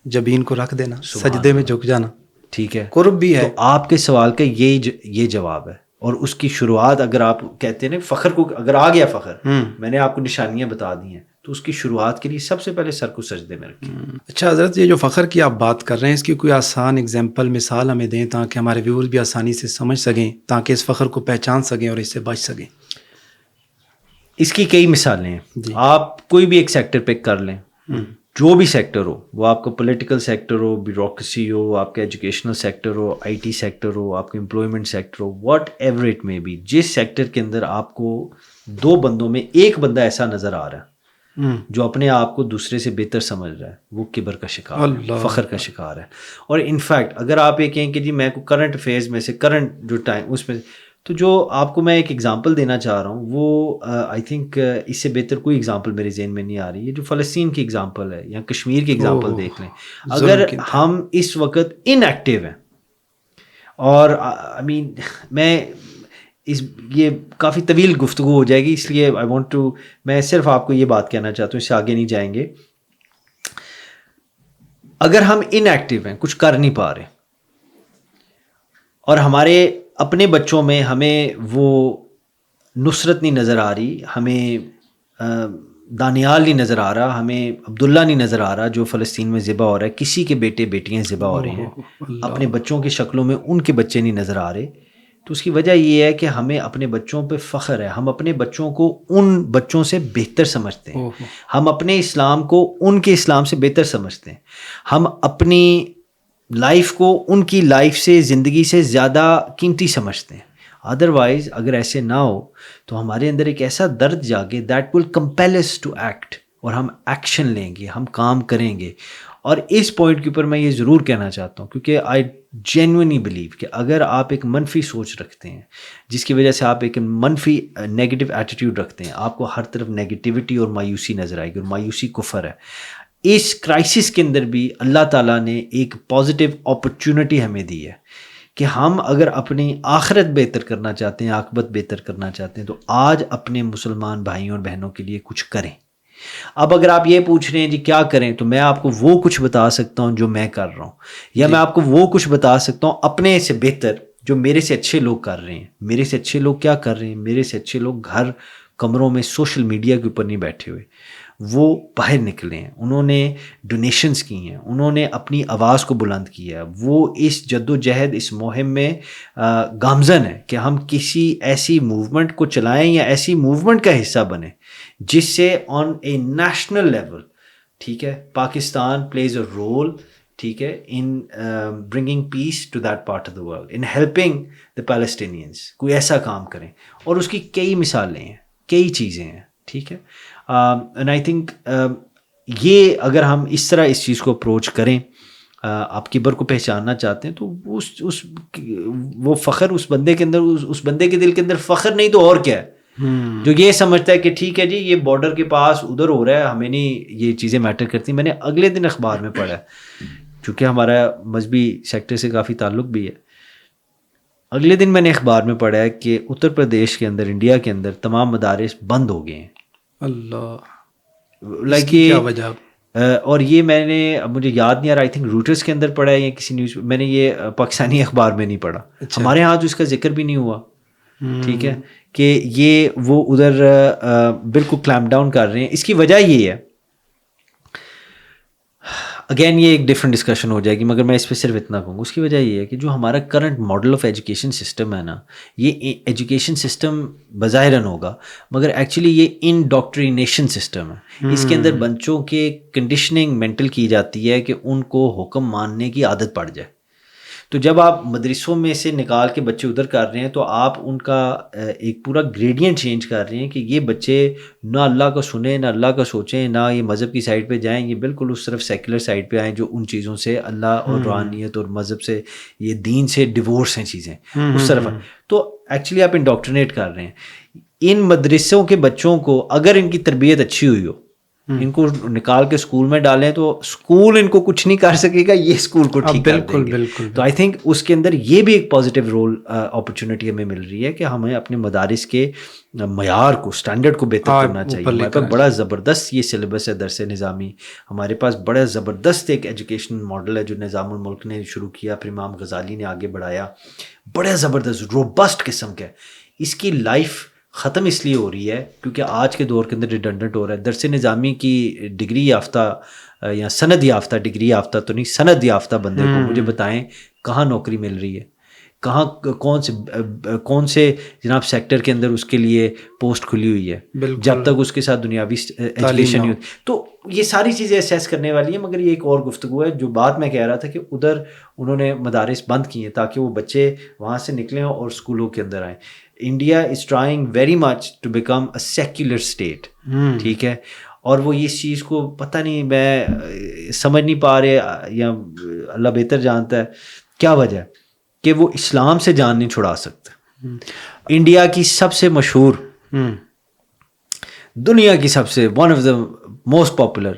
جبین کو رکھ دینا، سجدے میں جھک جانا. ٹھیک ہے، قرب بھی ہے. تو آپ کے سوال کا یہ جواب ہے، اور اس کی شروعات اگر آپ کہتے ہیں نا فخر کو، اگر آ گیا فخر، میں نے آپ کو نشانیاں بتا دی ہیں، تو اس کی شروعات کے لیے سب سے پہلے سر کو سجدے میں رکھیں. اچھا حضرت، یہ جو فخر کی آپ بات کر رہے ہیں، اس کی کوئی آسان اگزامپل، مثال ہمیں دیں تاکہ ہمارے ویورز بھی آسانی سے سمجھ سکیں، تاکہ اس فخر کو پہچان سکیں اور اس سے بچ سکیں. اس کی کئی مثالیں ہیں. آپ کوئی بھی ایک سیکٹر پک کر لیں، جو بھی سیکٹر ہو، وہ آپ کا پولیٹیکل سیکٹر ہو، بیوروکریسی ہو، آپ کا ایجوکیشنل سیکٹر ہو، آئی ٹی سیکٹر ہو، آپ کا امپلائمنٹ سیکٹر ہو، whatever it may be, جس سیکٹر کے اندر آپ کو دو بندوں میں ایک بندہ ایسا نظر آ رہا ہے جو اپنے آپ کو دوسرے سے بہتر سمجھ رہا ہے، وہ کبر کا شکار ہے، فخر کا شکار ہے. اور انفیکٹ اگر آپ یہ کہیں کہ جی میں کو کرنٹ افیئرز میں سے، کرنٹ جو ٹائم اس میں، تو جو آپ کو میں ایک ایگزامپل دینا چاہ رہا ہوں، وہ آئی تھنک اس سے بہتر کوئی ایگزامپل میرے ذہن میں نہیں آ رہی ہے. جو فلسطین کی ایگزامپل ہے، یا کشمیر کی ایگزامپل دیکھ لیں. اگر ہم اس وقت ان ایکٹیو ہیں، اور آئی مین میں یہ کافی طویل گفتگو ہو جائے گی، اس لیے آئی وانٹ ٹو، میں صرف آپ کو یہ بات کہنا چاہتا ہوں، اس سے آگے نہیں جائیں گے. اگر ہم ان ایکٹیو ہیں، کچھ کر نہیں پا رہے، اور ہمارے اپنے بچوں میں ہمیں وہ نصرت نہیں نظر آ رہی، ہمیں دانیال نہیں نظر آ رہا، ہمیں عبداللہ نہیں نظر آ رہا جو فلسطین میں ذبح ہو رہا ہے، کسی کے بیٹے بیٹیاں ذبح ہو رہے ہیں، اپنے بچوں کی شکلوں میں ان کے بچے نہیں نظر آ رہے، تو اس کی وجہ یہ ہے کہ ہمیں اپنے بچوں پہ فخر ہے، ہم اپنے بچوں کو ان بچوں سے بہتر سمجھتے ہیں، ہم اپنے اسلام کو ان کے اسلام سے بہتر سمجھتے ہیں، ہم اپنی لائف کو ان کی لائف سے، زندگی سے زیادہ قیمتی سمجھتے ہیں. ادروائز اگر ایسے نہ ہو تو ہمارے اندر ایک ایسا درد جاگے that will compel us to act, اور ہم ایکشن لیں گے، ہم کام کریں گے. اور اس پوائنٹ کے اوپر میں یہ ضرور کہنا چاہتا ہوں، کیونکہ آئی جینوئنلی بلیو کہ اگر آپ ایک منفی سوچ رکھتے ہیں، جس کی وجہ سے آپ ایک منفی نیگیٹو ایٹیٹیوڈ رکھتے ہیں، آپ کو ہر طرف نیگیٹیوٹی اور مایوسی نظر آئے گی، اور مایوسی کفر ہے. اس کرائسس کے اندر بھی اللہ تعالیٰ نے ایک پازیٹیو اپرچونٹی ہمیں دی ہے کہ ہم اگر اپنی آخرت بہتر کرنا چاہتے ہیں، عاقبت بہتر کرنا چاہتے ہیں، تو آج اپنے مسلمان بھائیوں اور بہنوں کے لیے کچھ کریں. اب اگر آپ یہ پوچھ رہے ہیں جی کیا کریں، تو میں آپ کو وہ کچھ بتا سکتا ہوں جو میں کر رہا ہوں، یا میں آپ کو وہ کچھ بتا سکتا ہوں اپنے سے بہتر جو میرے سے اچھے لوگ کر رہے ہیں. میرے سے اچھے لوگ کیا کر رہے ہیں؟ میرے سے اچھے لوگ گھر کمروں میں سوشل میڈیا کے اوپر نہیں بیٹھے ہوئے، وہ باہر نکلے ہیں، انہوں نے ڈونیشنز کی ہیں، انہوں نے اپنی آواز کو بلند کیا ہے، وہ اس جد و جہد، اس مہم میں گامزن ہے کہ ہم کسی ایسی موومنٹ کو چلائیں یا ایسی موومنٹ کا حصہ بنیں جس سے آن اے نیشنل لیول، ٹھیک ہے، پاکستان پلیز اے رول، ٹھیک ہے، in bringing peace to that part of the world, in helping the Palestinians. کوئی ایسا کام کریں، اور اس کی کئی مثالیں ہیں، کئی چیزیں ہیں، ٹھیک ہے. اینڈ آئی تھنک یہ اگر ہم اس طرح اس چیز کو اپروچ کریں، آپ کبر کو پہچاننا چاہتے ہیں، تو وہ فخر اس بندے کے اندر، اس بندے کے دل کے اندر فخر نہیں تو اور کیا ہے، جو یہ سمجھتا ہے کہ ٹھیک ہے جی یہ بارڈر کے پاس ادھر ہو رہا ہے، ہمیں نہیں یہ چیزیں میٹر کرتی. میں نے اگلے دن اخبار میں پڑھا ہے، چونکہ ہمارا مذہبی سیکٹر سے کافی تعلق بھی ہے، اگلے دن میں نے اخبار میں پڑھا ہے کہ اتر پردیش کے اندر، انڈیا کے اندر تمام مدارس بند ہو گئے ہیں. اللہ، اس کی کیا وجہ؟ اور یہ میں نے، اب مجھے یاد نہیں آ رہا، آئی تھنک روٹرز کے اندر پڑھا ہے یا کسی نیوز، میں نے یہ پاکستانی اخبار میں نہیں پڑھا. ہمارے ہاں تو اس کا ذکر بھی نہیں ہوا، ٹھیک ہے، کہ یہ وہ ادھر بالکل کلیمپ ڈاؤن کر رہے ہیں. اس کی وجہ یہ ہے، اگین یہ ایک ڈفرینٹ ڈسکشن ہو جائے گی، مگر میں اس پہ صرف اتنا کہوں گا، اس کی وجہ یہ ہے کہ جو ہمارا current model of education system ہے نا، یہ ایجوکیشن سسٹم بظاہراً ہوگا مگر ایکچولی یہ انڈاکٹرینیشن سسٹم ہے. اس کے اندر بچوں کے کنڈیشننگ مینٹل کی جاتی ہے کہ ان کو حکم ماننے کی عادت پڑ جائے. تو جب آپ مدرسوں میں سے نکال کے بچے ادھر کر رہے ہیں تو آپ ان کا ایک پورا گریڈینٹ چینج کر رہے ہیں کہ یہ بچے نہ اللہ کا سنیں نہ اللہ کا سوچیں نہ یہ مذہب کی سائڈ پہ جائیں, یہ بالکل اس طرف سیکولر سائڈ پہ آئیں جو ان چیزوں سے اللہ اور روحانیت اور مذہب سے یہ دین سے ڈیورس ہیں چیزیں اس طرف. تو ایکچولی آپ انڈوکٹرینیٹ کر رہے ہیں. ان مدرسوں کے بچوں کو اگر ان کی تربیت اچھی ہوئی ہو, ان کو نکال کے اسکول میں ڈالیں تو اسکول ان کو کچھ نہیں کر سکے گا, یہ اسکول کو ٹھیک کر دیں گے. تو آئی تھنک اس کے اندر یہ بھی ایک پازیٹیو رول اپرچونیٹی ہمیں مل رہی ہے کہ ہمیں اپنے مدارس کے معیار کو اسٹینڈرڈ کو بہتر کرنا چاہیے. ہمارے پاس بڑا زبردست یہ سلیبس ہے درس نظامی, ہمارے پاس بڑا زبردست ایک ایجوکیشن ماڈل ہے جو نظام الملک نے شروع کیا, پھر امام غزالی نے آگے بڑھایا, بڑا زبردست روبسٹ قسم کا. اس کی لائف ختم اس لیے ہو رہی ہے کیونکہ آج کے دور کے اندر ریڈنڈنٹ ہو رہا ہے. درس نظامی کی ڈگری یافتہ یا سند یافتہ, ڈگری یافتہ تو نہیں سند یافتہ بندے کو مجھے بتائیں کہاں نوکری مل رہی ہے, کہاں کون سے جناب سیکٹر کے اندر اس کے لیے پوسٹ کھلی ہوئی ہے, جب تک اس کے ساتھ دنیاوی ایجوکیشن نہیں ہوتی. تو یہ ساری چیزیں اسیس کرنے والی ہیں. مگر یہ ایک اور گفتگو ہے. جو بات میں کہہ رہا تھا کہ ادھر انہوں نے مدارس بند کیے تاکہ وہ بچے وہاں سے نکلیں اور اسکولوں کے اندر آئیں. India is trying very much to become a secular state, ٹھیک ہے, اور وہ اس چیز کو پتہ نہیں, میں سمجھ نہیں پا رہے یا اللہ بہتر جانتا ہے کیا وجہ ہے کہ وہ اسلام سے جان نہیں چھڑا سکتے. انڈیا کی سب سے مشہور, دنیا کی سب سے one of the most popular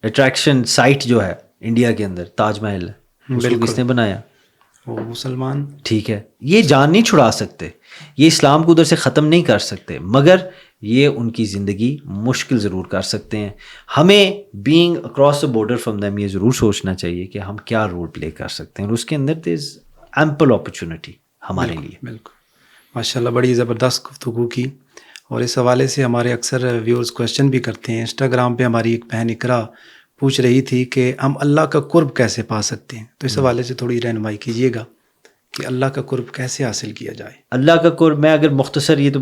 attraction site جو ہے انڈیا کے اندر تاج محل ہے, اس کو کس نے بنایا؟ وہ مسلمان. ٹھیک ہے, یہ جان نہیں چھڑا سکتے, یہ اسلام کو ادھر سے ختم نہیں کر سکتے, مگر یہ ان کی زندگی مشکل ضرور کر سکتے ہیں. ہمیں being across the border from them یہ ضرور سوچنا چاہیے کہ ہم کیا رول پلے کر سکتے ہیں, اور اس کے اندر دیر از ایمپل اپرچونٹی ہمارے لیے. بالکل ماشاء اللہ, بڑی زبردست گفتگو کی. اور اس حوالے سے ہمارے اکثر ویورز کویشچن بھی کرتے ہیں. انسٹاگرام پہ ہماری ایک بہن اقرا پوچھ رہی تھی کہ ہم اللہ کا قرب کیسے پا سکتے ہیں, تو اس حوالے سے تھوڑی رہنمائی کیجیے گا کہ اللہ کا قرب کیسے حاصل کیا جائے. اللہ کا قرب میں اگر مختصر, یہ تو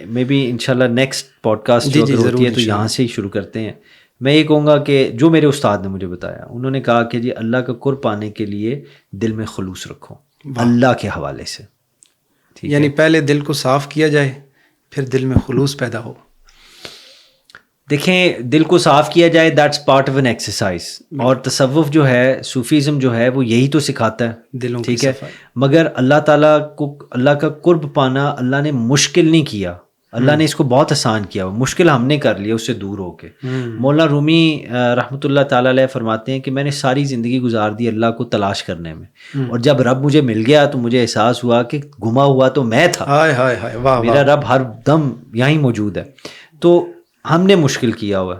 مے بی انشاءاللہ نیکسٹ پوڈ کاسٹ جو ہوتی ہے تو یہاں سے ہی شروع کرتے ہیں. میں یہ کہوں گا کہ جو میرے استاد نے مجھے بتایا, انہوں نے کہا کہ جی اللہ کا قرب پانے کے لیے دل میں خلوص رکھو اللہ کے حوالے سے. یعنی پہلے دل کو صاف کیا جائے پھر دل میں خلوص پیدا ہو. دیکھیں, دل کو صاف کیا جائے, that's part of an exercise. اور تصوف جو ہے, صوفیزم جو ہے, وہ یہی تو سکھاتا ہے دلوں, ٹھیک ہے. مگر اللہ تعالیٰ کو اللہ کا قرب پانا اللہ نے مشکل نہیں کیا, اللہ نے اس کو بہت آسان کیا. مشکل ہم نے کر لیا اس سے دور ہو کے. مولانا رومی رحمۃ اللہ تعالیٰ علیہ فرماتے ہیں کہ میں نے ساری زندگی گزار دی اللہ کو تلاش کرنے میں, اور جب رب مجھے مل گیا تو مجھے احساس ہوا کہ گما ہوا تو میں تھا, میرا رب ہر دم یہیں موجود ہے. تو ہم نے مشکل کیا ہوا.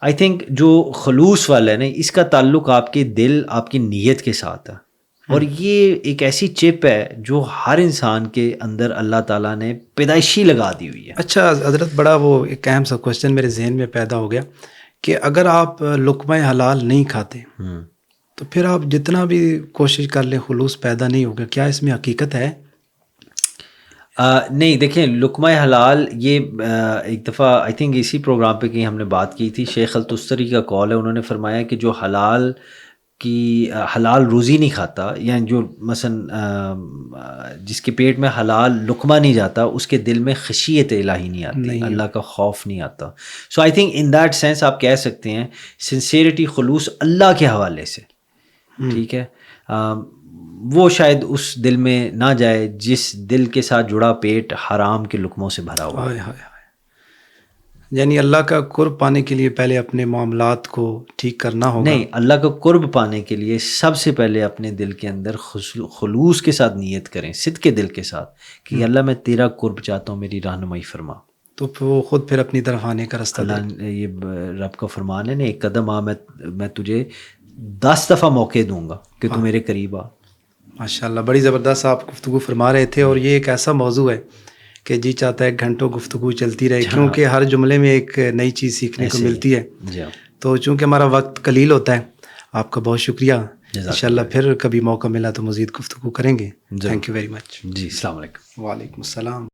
آئی تھنک جو خلوص والا ہے نا, اس کا تعلق آپ کے دل, آپ کی نیت کے ساتھ ہے. اور یہ ایک ایسی چپ ہے جو ہر انسان کے اندر اللہ تعالیٰ نے پیدائشی لگا دی ہوئی ہے. اچھا حضرت, بڑا وہ ایک اہم سا کوشچن میرے ذہن میں پیدا ہو گیا کہ اگر آپ لقمہ حلال نہیں کھاتے تو پھر آپ جتنا بھی کوشش کر لیں خلوص پیدا نہیں ہوگا. کیا اس میں حقیقت ہے؟ نہیں, دیکھیں لقمہ حلال یہ ایک دفعہ آئی تھنک اسی پروگرام پہ کہیں ہم نے بات کی تھی. شیخ التستری کا قول ہے, انہوں نے فرمایا کہ جو حلال روزی نہیں کھاتا, یعنی جو مثلا جس کے پیٹ میں حلال لقمہ نہیں جاتا, اس کے دل میں خشیت الہی نہیں آتی, اللہ کا خوف نہیں آتا. So I think in that sense آپ کہہ سکتے ہیں سنسیئرٹی, خلوص اللہ کے حوالے سے, ٹھیک ہے, وہ شاید اس دل میں نہ جائے جس دل کے ساتھ جڑا پیٹ حرام کے لقموں سے بھرا ہوا ہے. یعنی اللہ کا قرب پانے کے لیے پہلے اپنے معاملات کو ٹھیک کرنا ہوگا. نہیں, اللہ کا قرب پانے کے لیے سب سے پہلے اپنے دل کے اندر خلوص کے ساتھ نیت کریں, صدق کے دل کے ساتھ کہ اللہ میں تیرا قرب چاہتا ہوں, میری رہنمائی فرما. تو وہ خود پھر اپنی طرف آنے کا راستہ. اللہ یہ رب کا فرمان ہے نا, ایک قدم آ میں تجھے 10 دفعہ موقع دوں گا کہ تو میرے قریب آ. ماشاء اللہ, بڑی زبردست آپ گفتگو فرما رہے تھے. اور یہ ایک ایسا موضوع ہے کہ جی چاہتا ہے گھنٹوں گفتگو چلتی رہے, کیونکہ ہر جملے میں ایک نئی چیز سیکھنے کو ملتی ہے. تو چونکہ ہمارا وقت قلیل ہوتا ہے, آپ کا بہت شکریہ. انشاءاللہ پھر کبھی موقع ملا تو مزید گفتگو کریں گے. Thank you very much. جی, السلام علیکم. وعلیکم السلام.